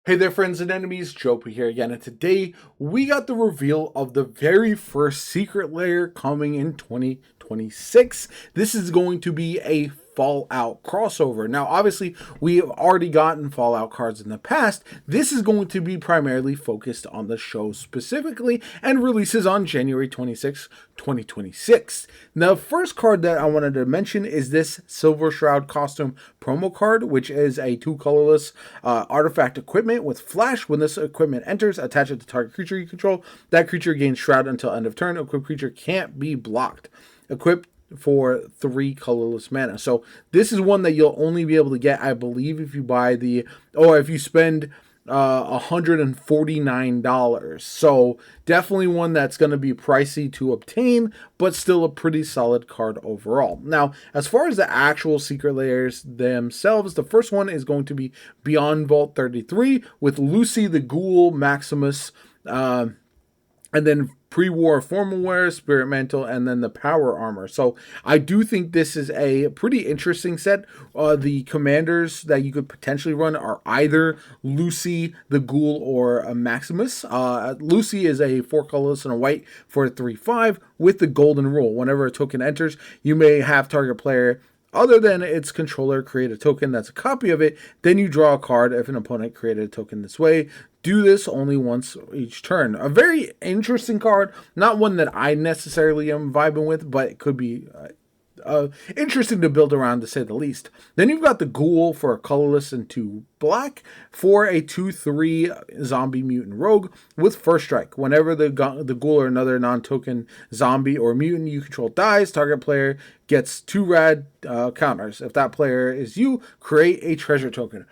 Hey there, friends and enemies, Jopa here again, and today we got the reveal of the very first Secret Lair coming in 2026. This is going to be a Fallout crossover. Now, obviously, we have already gotten Fallout cards in the past. This is going to be primarily focused on the show specifically and releases on January 26, 2026. Now, the first card that I wanted to mention is this Silver Shroud costume promo card, which is a two colorless artifact equipment with flash. When this equipment enters, attach it to target creature you control. That creature gains Shroud until end of turn. Equipped creature can't be blocked. Equipped for 3 colorless mana. So this is one that you'll only be able to get, I believe, if you buy or if you spend $149. So definitely one that's going to be pricey to obtain, but still a pretty solid card overall. Now, as far as the actual Secret Lairs themselves, the first one is going to be Beyond Vault 33 with Lucy the Ghoul, Maximus, and then pre-war formal wear, spirit mantle, and then the power armor. So I do think this is a pretty interesting set. The commanders that you could potentially run are either Lucy the Ghoul or Maximus. Lucy is a 4 colorless and a white for a 3/5 with the golden rule. Whenever a token enters, you may have target player other than its controller create a token that's a copy of it, then you draw a card if an opponent created a token this way. Do this only once each turn. A very interesting card, not one that I necessarily am vibing with, but it could be interesting to build around, to say the least. Then you've got the Ghoul for a colorless and 2 black for a 2/3 zombie mutant rogue with first strike. Whenever the Ghoul or another non-token zombie or mutant you control dies, target player gets 2 rad counters. If that player is you, create a treasure token.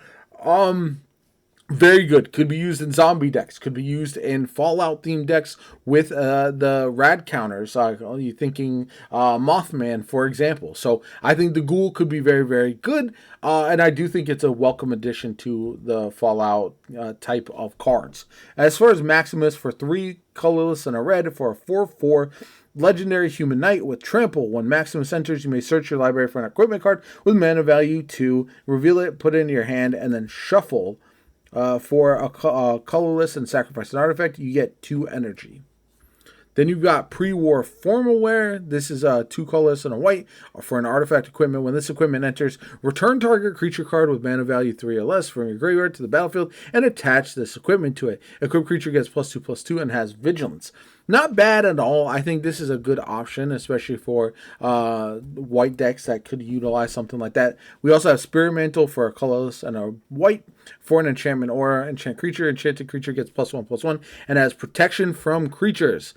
Very good. Could be used in zombie decks. Could be used in Fallout themed decks with the rad counters. You're thinking Mothman, for example. So I think the Ghoul could be very, very good. And I do think it's a welcome addition to the Fallout type of cards. As far as Maximus for 3 colorless and a red for a 4/4. Legendary Human Knight with Trample. When Maximus enters, you may search your library for an equipment card with mana value 2, reveal it, put it in your hand, and then shuffle. For a colorless and sacrifice an artifact, you get 2 energy. Then you've got pre-war formal wear. This is 2 colorless and a white for an artifact equipment. When this equipment enters, return target creature card with mana value 3 or less from your graveyard to the battlefield and attach this equipment to it. Equipped creature gets +2/+2 and has vigilance. Not bad at all. I think this is a good option, especially for white decks that could utilize something like that. We also have Spirit Mantle for a colorless and a white for an enchantment aura. Enchant creature. Enchanted creature gets +1/+1 and has protection from creatures.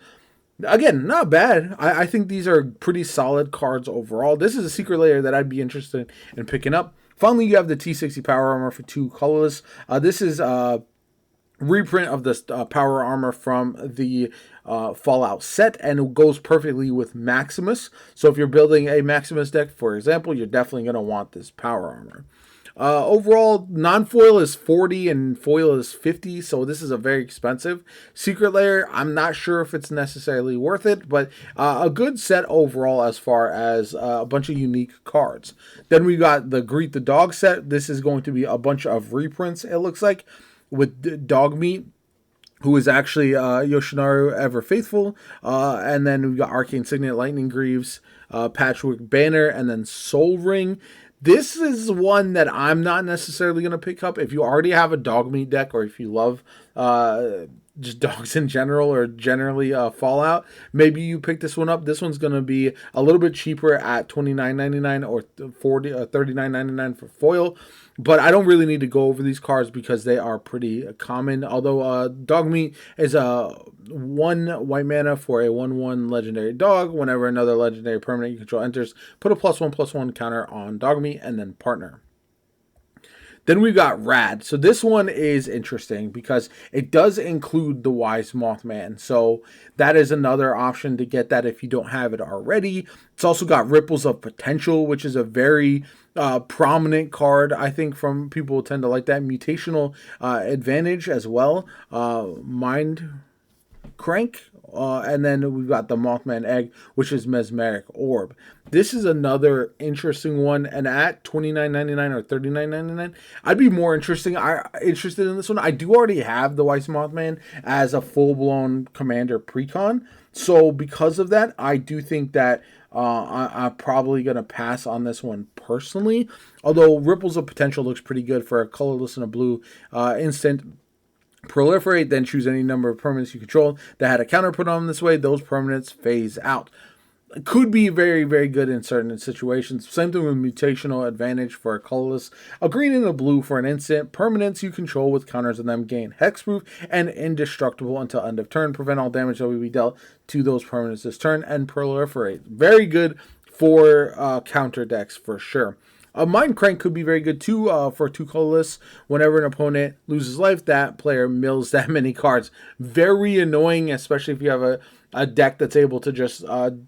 Again, not bad. I think these are pretty solid cards overall. This is a Secret Lair that I'd be interested in picking up. Finally, you have the T60 Power Armor for 2 colorless. This is reprint of this power armor from the Fallout set, and it goes perfectly with Maximus. So if you're building a Maximus deck, for example, you're definitely going to want this power armor. Overall, non-foil is 40 and foil is 50, so this is a very expensive Secret Lair. I'm not sure if it's necessarily worth it, but a good set overall as far as a bunch of unique cards. Then we got the Greet the Dog set. This is going to be a bunch of reprints, it looks like, with Dog Meat, who is actually Yoshinari Ever Faithful. And then we've got Arcane Signet, Lightning Greaves, Patchwork Banner, and then Soul Ring. This is one that I'm not necessarily going to pick up. If you already have a Dog Meat deck, or if you love just dogs in general, or generally Fallout, maybe you pick this one up. This one's going to be a little bit cheaper at $29.99 or $39.99 for foil. But I don't really need to go over these cards because they are pretty common. Although Dog Meat is a 1 white mana for a 1/1 legendary dog. Whenever another legendary permanent you control enters, put a +1/+1 counter on Dog Meat and then partner. Then we got Rad. So this one is interesting because it does include the Wise Mothman. So that is another option to get that if you don't have it already. It's also got Ripples of Potential, which is a very prominent card. I think from people who tend to like that. Mutational Advantage as well. Mind Crank, and then we've got the Mothman Egg, which is Mesmeric Orb. This is another interesting one, and at $29.99 or $39.99, I'd be more interested in this one. I do already have the Weiss Mothman as a full-blown commander precon, so because of that, I do think that I'm probably going to pass on this one personally, although Ripples of Potential looks pretty good for a colorless and a blue instant. Proliferate, then choose any number of permanents you control that had a counter put on this way. Those permanents phase out. Could be very, very good in certain situations. Same thing with Mutational Advantage for a colorless. A green and a blue for an instant. Permanents you control with counters on them gain hexproof and indestructible until end of turn. Prevent all damage that will be dealt to those permanents this turn. And Proliferate. Very good for counter decks for sure. Mind Crank could be very good too for 2 colorless. Whenever an opponent loses life, that player mills that many cards. Very annoying, especially if you have a deck that's able to just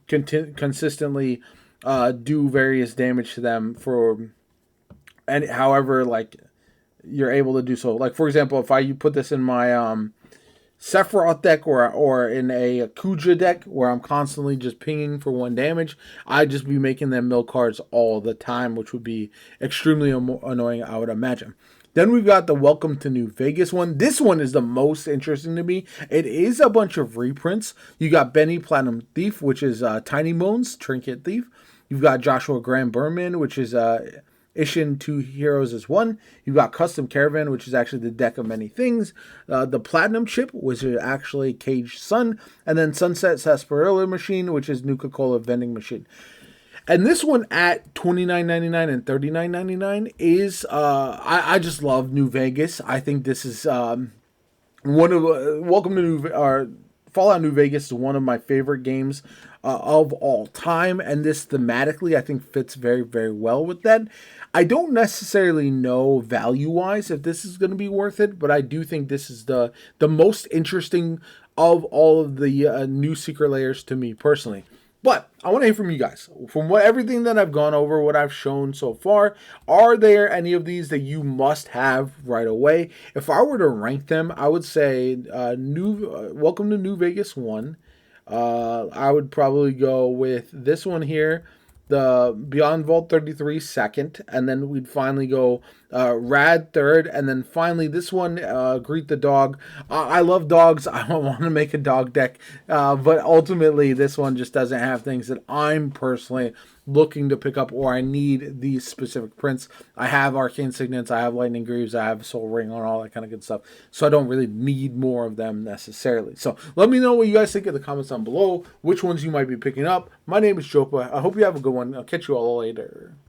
consistently do various damage to them for, and however like you're able to do so. Like for example, if you put this in my Sephiroth deck or in a Kuja deck where I'm constantly just pinging for 1 damage, I'd just be making them mill cards all the time, which would be extremely annoying, I would imagine. Then we've got the Welcome to New Vegas one. This one is the most interesting to me. It is a bunch of reprints. You got Benny Platinum Thief, which is Tiny Bones, Trinket Thief. You've got Joshua Graham Berman, which is Ishin 2 Heroes is 1. You've got Custom Caravan, which is actually the deck of many things. The Platinum Chip, which is actually Cage Sun. And then Sunset Sarsaparilla Machine, which is Nuka-Cola Vending Machine. And this one at $29.99 and $39.99 is, I just love New Vegas. I think this is one of, Welcome to Fallout New Vegas is one of my favorite games of all time. And this thematically, I think fits very, very well with that. I don't necessarily know value-wise if this is going to be worth it, but I do think this is the most interesting of all of the new Secret Lairs to me personally. But I want to hear from you guys. From everything that I've gone over, what I've shown so far, are there any of these that you must have right away? If I were to rank them, I would say Welcome to New Vegas 1. I would probably go with this one here, the Beyond Vault 33 second, and then we'd finally go Rad third, and then finally this one, Greet the Dog. I love dogs. I don't want to make a dog deck, but ultimately this one just doesn't have things that I'm personally looking to pick up, or I need these specific prints. I have Arcane Signets, I have Lightning Greaves, I have Soul Ring on all that kind of good stuff, so I don't really need more of them necessarily. So let me know what you guys think in the comments down below, which ones you might be picking up. My name is Jopa. I hope you have a good one. I'll catch you all later.